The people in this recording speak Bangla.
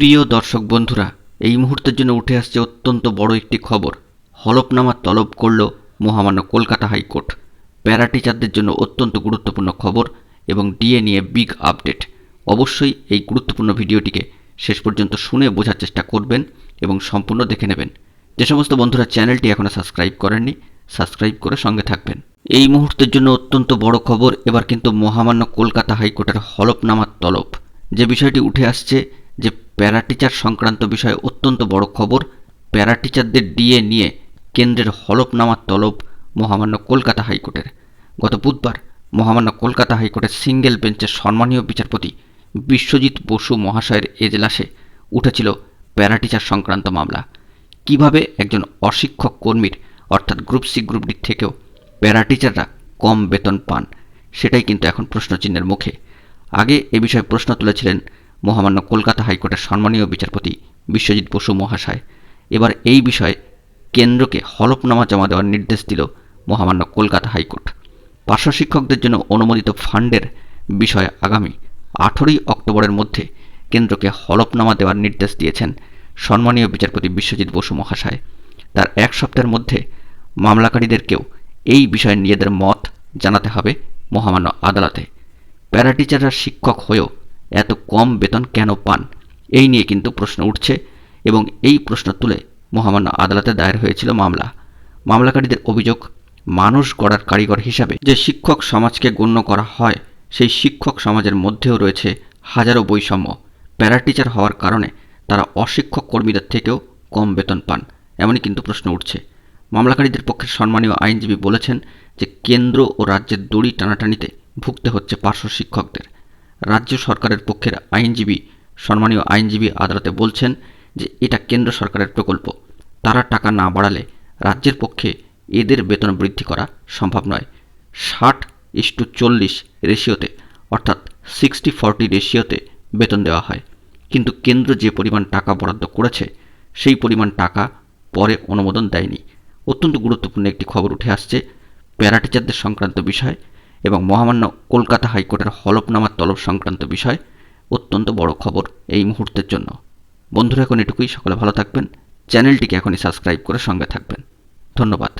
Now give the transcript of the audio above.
প্রিয় দর্শক বন্ধুরা, এই মুহূর্তের জন্য উঠে আসছে অত্যন্ত বড় একটি খবর। হলফনামা তলব করল মহামান্য কলকাতা হাইকোর্ট। প্যারা টিচারদের জন্য অত্যন্ত গুরুত্বপূর্ণ খবর এবং ডিএ নিয়ে বিগ আপডেট। অবশ্যই এই গুরুত্বপূর্ণ ভিডিওটিকে শেষ পর্যন্ত শুনে বোঝার চেষ্টা করবেন এবং সম্পূর্ণ দেখে নেবেন। যে সমস্ত বন্ধুরা চ্যানেলটি এখনও সাবস্ক্রাইব করেননি, সাবস্ক্রাইব করে সঙ্গে থাকবেন। এই মুহূর্তের জন্য অত্যন্ত বড় খবর। এবার কিন্তু মহামান্য কলকাতা হাইকোর্টের হলফনামার তলব। যে বিষয়টি উঠে আসছে যে প্যারা টিচার সংক্রান্ত বিষয়ে অত্যন্ত বড় খবর। প্যারা টিচারদের ডিএ নিয়ে কেন্দ্রের হলফনামার তলব মহামান্য কলকাতা হাইকোর্টের। গত বুধবার মহামান্য কলকাতা হাইকোর্টের সিঙ্গেল বেঞ্চের সম্মানীয় বিচারপতি বিশ্বজিৎ বসু মহাশয়ের এজলাসে উঠেছিল প্যারা টিচার সংক্রান্ত মামলা। কিভাবে একজন অশিক্ষক কর্মীর অর্থাৎ গ্রুপ সি গ্রুপ ডি থেকেও প্যারা টিচাররা কম বেতন পান, সেটাই কিন্তু এখন প্রশ্নচিহ্নের মুখে। আগে এ বিষয়ে প্রশ্ন তুলেছিলেন মহামান্য কলকাতা হাইকোর্টের সম্মানীয় বিচারপতি বিশ্বজিৎ বসু মহাশয়। এবার এই বিষয়ে কেন্দ্রকে হলফনামা জমা দেওয়ার নির্দেশ দিল মহামান্য কলকাতা হাইকোর্ট। পার্শ্ব শিক্ষকদের জন্য অনুমোদিত ফান্ডের বিষয়ে আগামী 18ই অক্টোবরের মধ্যে কেন্দ্রকে হলফনামা দেওয়ার নির্দেশ দিয়েছেন সম্মানীয় বিচারপতি বিশ্বজিৎ বসু মহাশয়। তার এক সপ্তাহের মধ্যে মামলাকারীদেরকেও এই বিষয়ে নিজেদের মত জানাতে হবে মহামান্য আদালতে। প্যারা টিচাররা শিক্ষক হয়েও এত কম বেতন কেন পান, এই নিয়ে কিন্তু প্রশ্ন উঠছে এবং এই প্রশ্ন তুলে মহামান্য আদালতে দায়ের হয়েছিল মামলা। মামলাকারীদের অভিযোগ, মানুষ গড়ার কারিগর হিসাবে যে শিক্ষক সমাজকে গণ্য করা হয়, সেই শিক্ষক সমাজের মধ্যেও রয়েছে হাজারো বৈষম্য। প্যারা টিচার হওয়ার কারণে তারা অশিক্ষক কর্মীদের থেকেও কম বেতন পান, এমনই কিন্তু প্রশ্ন উঠছে। মামলাকারীদের পক্ষের সম্মানীয় আইনজীবী বলেছেন যে কেন্দ্র ও রাজ্যের দড়ি টানাটানিতে ভুগতে হচ্ছে পার্শ্ব শিক্ষকদের। রাজ্য সরকারের পক্ষের আইনজীবী সম্মানীয় আইনজীবী আদালতে বলছেন যে এটা কেন্দ্র সরকারের প্রকল্প, তারা টাকা না বাড়ালে রাজ্যের পক্ষে এদের বেতন বৃদ্ধি করা সম্ভব নয়। 60:40 রেশিওতে অর্থাৎ 60-40 রেশিওতে বেতন দেওয়া হয়, কিন্তু কেন্দ্র যে পরিমাণ টাকা বরাদ্দ করেছে সেই পরিমাণ টাকা পরে অনুমোদন দেয়নি। অত্যন্ত গুরুত্বপূর্ণ একটি খবর উঠে আসছে প্যারা টিচারদের সংক্রান্ত বিষয় এবং মহামান্য কলকাতা হাইকোর্টের হলফনামার তলব সংক্রান্ত বিষয়। অত্যন্ত বড় খবর এই মুহূর্তের জন্য। বন্ধুরা, এখন এটুকুই। সকলে ভালো থাকবেন। চ্যানেলটিকে এখনই সাবস্ক্রাইব করে সঙ্গে থাকবেন। ধন্যবাদ।